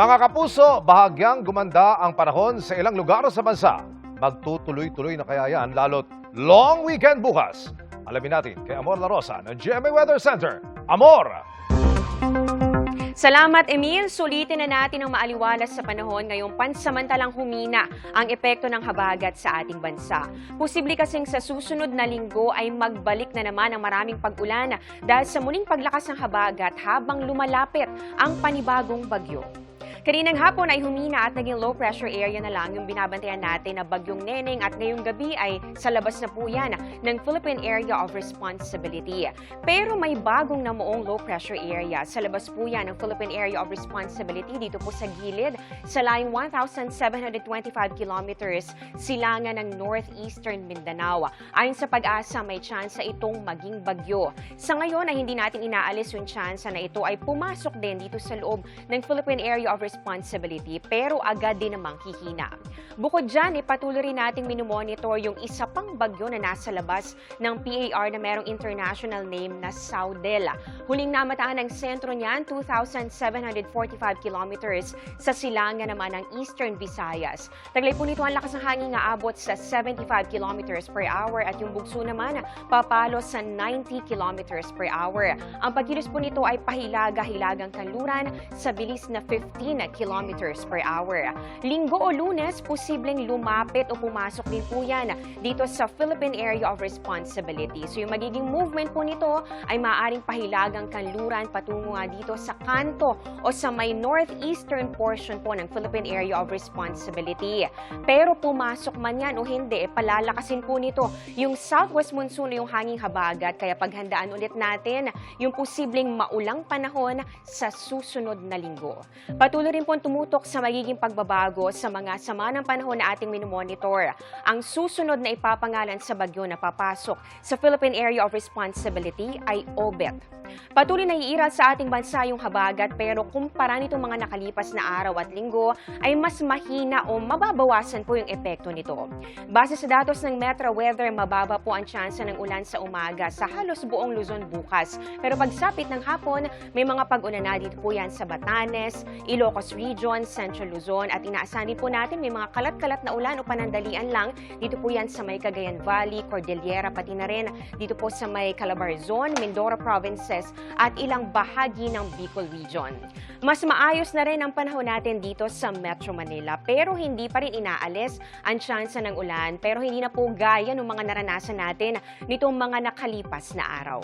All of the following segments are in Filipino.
Mga kapuso, bahagyang gumanda ang panahon sa ilang lugar sa bansa. Magtutuloy-tuloy na kaya yan, lalo't long weekend bukas. Alamin natin kay Amor La Rosa ng GMA Weather Center. Amor! Salamat, Emil. Sulitin na natin ang maaliwalas sa panahon ngayong pansamantalang humina ang epekto ng habagat sa ating bansa. Posible kasing sa susunod na linggo ay magbalik na naman ang maraming pag-ulan dahil sa muling paglakas ng habagat habang lumalapit ang panibagong bagyo. Kaninang hapon ay humina at naging low pressure area na lang yung binabantayan natin na bagyong Neneng at ngayong gabi ay sa labas na po yan ng Philippine Area of Responsibility. Pero may bagong namuong low pressure area. Sa labas po yan ng Philippine Area of Responsibility dito po sa gilid sa layong 1,725 kilometers silangan ng northeastern Mindanao. Ayon sa Pag-asa, may tsansa itong maging bagyo. Sa ngayon ay hindi natin inaalis yung tsansa na ito ay pumasok din dito sa loob ng Philippine Area of Responsibility pero agad din namang hihina. Bukod dyan, patuloy rin nating minomonitor yung isa pang bagyo na nasa labas ng PAR na merong international name na Saudel. Huling namataan ng sentro niyan, 2,745 kilometers sa silangan naman ng Eastern Visayas. Taglay po nito ang lakas ng hangin nga abot sa 75 kilometers per hour at yung bugso naman papalo sa 90 kilometers per hour. Ang pagkilos po nito ay pahilaga-hilagang kanluran sa bilis na 15 kilometers per hour. Linggo o Lunes, posibleng lumapit o pumasok din po yan dito sa Philippine Area of Responsibility. So yung magiging movement po nito ay maaaring pahilagang kanluran patungo nga dito sa kanto o sa may northeastern portion po ng Philippine Area of Responsibility. Pero pumasok man yan o hindi, palalakasin po nito yung southwest monsoon o yung hanging habagat. Kaya paghandaan ulit natin yung posibleng maulang panahon sa susunod na linggo. Patuloy rin po tumutok sa magiging pagbabago sa mga sama ng panahon na ating minomonitor. Ang susunod na ipapangalan sa bagyo na papasok sa Philippine Area of Responsibility ay Obet. Patuloy na iiral sa ating bansa yung habagat pero kumpara nitong mga nakalipas na araw at linggo ay mas mahina o mababawasan po yung epekto nito. Base sa datos ng Metro Weather, mababa po ang tsansa ng ulan sa umaga sa halos buong Luzon bukas. Pero pagsapit ng hapon, may mga pag-ulan na dito po yan sa Batanes, Ilocos Region, Central Luzon at inaasahan din po natin may mga kalat-kalat na ulan o panandalian lang dito po yan sa may Cagayan Valley, Cordillera, pati na rin dito po sa may Calabarzon, Mindoro Provinces at ilang bahagi ng Bicol Region. Mas maayos na rin ang panahon natin dito sa Metro Manila pero hindi pa rin inaalis ang tsansa ng ulan pero hindi na po gaya ng mga naranasan natin nitong mga nakalipas na araw.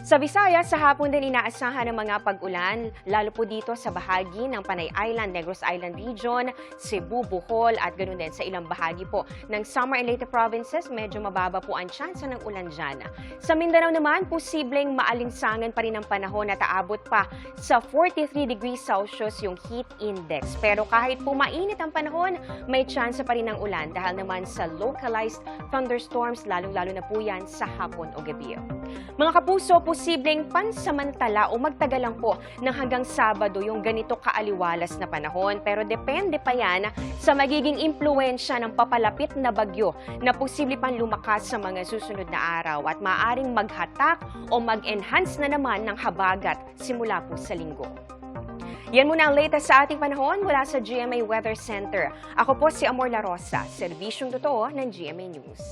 Sa Visayas, sa hapon din inaasahan ng mga pag-ulan lalo po dito sa bahagi ng Panay Island, Negros Island Region, Cebu, Bohol at ganoon din sa ilang bahagi po ng Samar and Leyte Provinces, medyo mababa po ang tsansa ng ulan dyan. Sa Mindanao naman, posibleng maalinsangan pa rin ang panahon at aabot pa sa 43 degrees Celsius yung heat index. Pero kahit po mainit ang panahon, may tsansa pa rin ng ulan dahil naman sa localized thunderstorms, lalong-lalo na po yan sa hapon o gabi. Mga kapuso, posibleng pansamantala o magtagal lang po ng hanggang Sabado yung ganito kaaliwalas na panahon. Pero depende pa yan sa magiging impluensya ng papalapit na bagyo na posible pang lumakas sa mga susunod na araw at maaaring maghatak o mag-enhance na naman ng habagat simula po sa linggo. Yan muna ang latest sa ating panahon mula sa GMA Weather Center. Ako po si Amor La Rosa, serbisyong totoo ng GMA News.